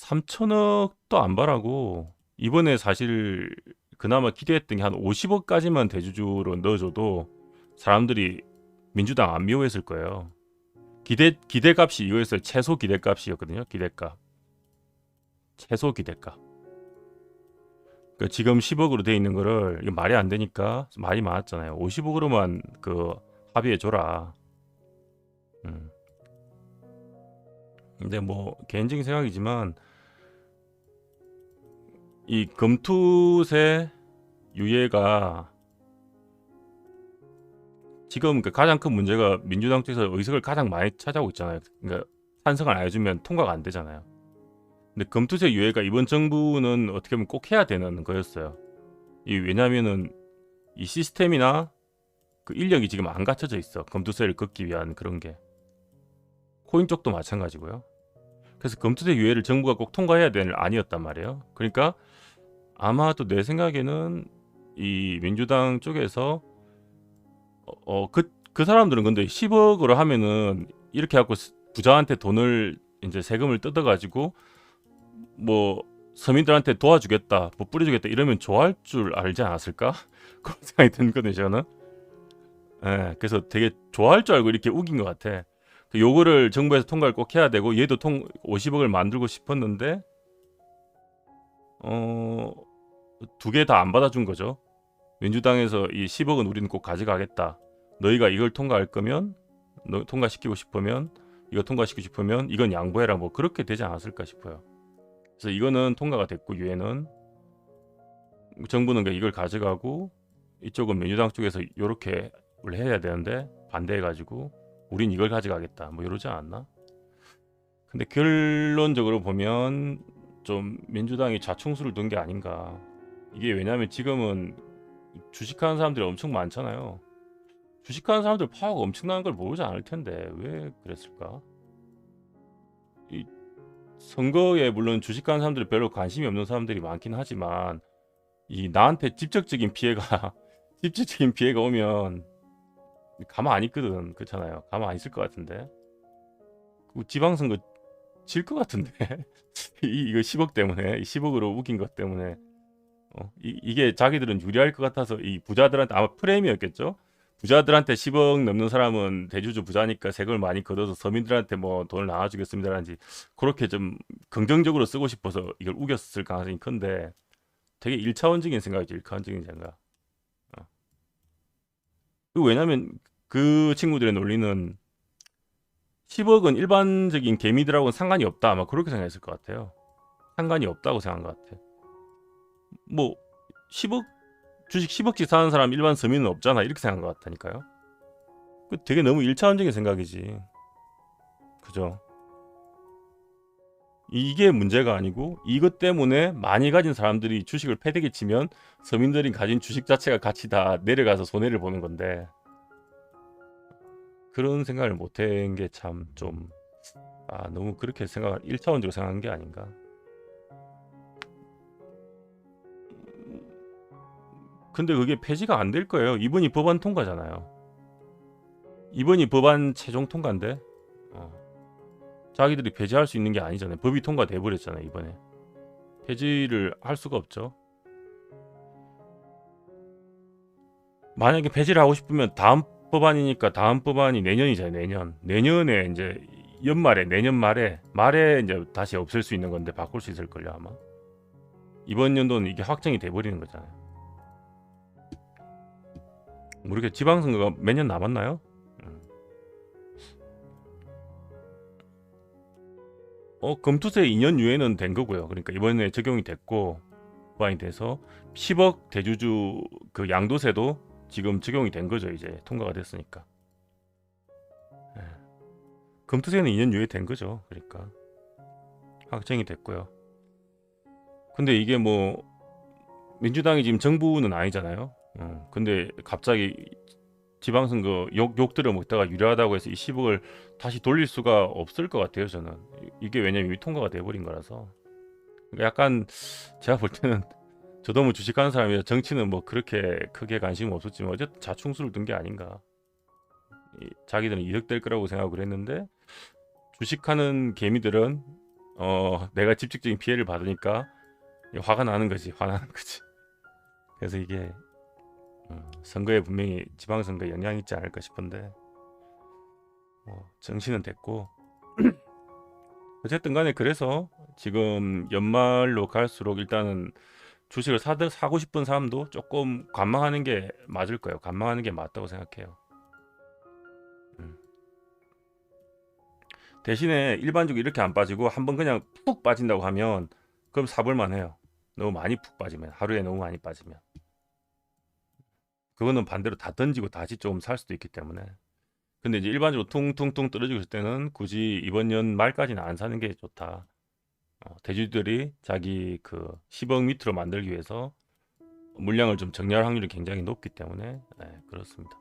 3천억도 안 바라고 이번에 사실 그나마 기대했던 게 한 50억까지만 대주주로 넣어줘도 사람들이 민주당 안 미워했을 거예요. 기대값이 이거였어요. 최소 기대값이었거든요. 기대값. 최소 기대값. 그러니까 지금 10억으로 돼 있는 거를 이거 말이 안 되니까 말이 많았잖아요. 50억으로만 그 합의해 줘라. 음. 근데 뭐 개인적인 생각이지만 이 금투세 유예가 지금 그 가장 큰 문제가 민주당 쪽에서 의석을 가장 많이 차지하고 있잖아요. 그러니까 찬성을 안 해주면 통과가 안 되잖아요. 근데 금투세 유예가 이번 정부는 어떻게 보면 꼭 해야 되는 거였어요. 왜냐하면은 이 시스템이나 그 인력이 지금 안 갖춰져 있어. 금투세를 걷기 위한 그런 게. 코인 쪽도 마찬가지고요. 그래서 금투세 유예를 정부가 꼭 통과해야 되는 안이었단 말이에요. 그러니까 아마도 내 생각에는 이 민주당 쪽에서 그 사람들은 근데 10억으로 하면은 이렇게 하고 부자한테 돈을 이제 세금을 뜯어가지고 뭐 서민들한테 도와주겠다, 뭐 뿌려주겠다 이러면 좋아할 줄 알지 않았을까? 그런 생각이 드거든요, 저는. 예, 그래서 되게 좋아할 줄 알고 이렇게 우긴 것 같아. 요거를 정부에서 통과를 꼭 해야 되고 얘도 50억을 만들고 싶었는데 두 개 다 안 받아준 거죠. 민주당에서 이 10억은 우리는 꼭 가져가겠다. 너희가 이걸 통과할 거면 통과시키고 싶으면 이거 통과시키고 싶으면 이건 양보해라 뭐 그렇게 되지 않았을까 싶어요. 그래서 이거는 통과가 됐고 유엔은 정부는 이걸 가져가고 이쪽은 민주당 쪽에서 이렇게 원래 해야 되는데 반대해가지고 우린 이걸 가져가겠다 뭐 이러지 않았나? 근데 결론적으로 보면 좀 민주당이 자충수를 둔 게 아닌가. 이게 왜냐면 지금은 주식하는 사람들이 엄청 많잖아요. 주식하는 사람들 파워가 엄청난 걸 모르지 않을 텐데 왜 그랬을까? 이 선거에 물론 주식하는 사람들이 별로 관심이 없는 사람들이 많긴 하지만 이 나한테 직접적인 피해가 직접적인 피해가 오면 가만 안 있거든. 그렇잖아요. 가만 안 있을 것 같은데. 지방선거 질 것 같은데. 이거 10억 때문에 10억으로 우긴 것 때문에 이게 자기들은 유리할 것 같아서 이 부자들한테 아마 프레임이었겠죠. 부자들한테 10억 넘는 사람은 대주주 부자니까 세금을 많이 걷어서 서민들한테 뭐 돈을 나눠주겠습니다라는지 그렇게 좀 긍정적으로 쓰고 싶어서 이걸 우겼을 가능성이 큰데 되게 1차원적인 생각이죠. 1차원적인 생각. 어. 왜냐면 그 친구들의 논리는 10억은 일반적인 개미들하고는 상관이 없다. 아마 그렇게 생각했을 것 같아요. 상관이 없다고 생각한 것 같아. 뭐 10억 주식 10억씩 사는 사람 일반 서민은 없잖아. 이렇게 생각한 것 같다니까요. 그 되게 너무 1차원적인 생각이지. 그죠? 이게 문제가 아니고 이것 때문에 많이 가진 사람들이 주식을 패대기 치면 서민들이 가진 주식 자체가 같이 다 내려가서 손해를 보는 건데 그런 생각을 못한 게 참 좀 너무 그렇게 생각을 1차원적으로 생각한 게 아닌가. 근데 그게 폐지가 안 될 거예요. 이번이 법안 통과잖아요. 이번이 법안 최종 통과인데 자기들이 폐지할 수 있는 게 아니잖아요. 법이 통과돼 버렸잖아요. 이번에 폐지를 할 수가 없죠. 만약에 폐지를 하고 싶으면 다음 법안이니까 다음 법안이 내년이잖아요. 내년에 이제 연말에 내년 말에 이제 다시 없앨 수 있는 건데 바꿀 수 있을 걸요 아마. 이번 연도는 이게 확정이 돼 버리는 거잖아요. 모르게 지방선거가 몇 년 남았나요? 금투세 2년 유예는 된 거고요. 그러니까 이번에 적용이 됐고 법안이 돼서 10억 대주주 그 양도세도 지금 적용이 된 거죠. 이제 통과가 됐으니까. 예. 금투세는 2년 유예된 거죠. 그러니까 확정이 됐고요. 근데 이게 뭐 민주당이 지금 정부는 아니잖아요. 근데 갑자기 지방선거 욕 들어 먹다가 유리하다고 해서 이 10억을 다시 돌릴 수가 없을 것 같아요. 저는 이게 왜냐면 이미 통과가 돼버린 거라서. 그러니까 약간 제가 볼 때는 저도 뭐 주식하는 사람이라 정치는 뭐 그렇게 크게 관심은 없었지만 어쨌든 자충수를 둔 게 아닌가. 자기들은 이득될 거라고 생각을 했는데 주식하는 개미들은 내가 직접적인 피해를 받으니까 화가 나는 거지, 화나는 거지. 그래서 이게 선거에 분명히 지방선거에 영향이 있지 않을까 싶은데 정신은 됐고 어쨌든 간에 그래서 지금 연말로 갈수록 일단은 주식을 사고 싶은 사람도 조금 관망하는 게 맞을 거예요. 관망하는 게 맞다고 생각해요. 음. 대신에 일반적으로 이렇게 안 빠지고 한번 그냥 푹 빠진다고 하면 그럼 사볼만 해요. 너무 많이 푹 빠지면, 하루에 너무 많이 빠지면 그거는 반대로 다 던지고 다시 좀 살 수도 있기 때문에. 근데 이제 일반적으로 퉁퉁퉁 떨어지고 있을 때는 굳이 이번 연 말까지는 안 사는 게 좋다. 대주주들이 자기 그 10억 밑으로 만들기 위해서 물량을 좀 정리할 확률이 굉장히 높기 때문에 그렇습니다.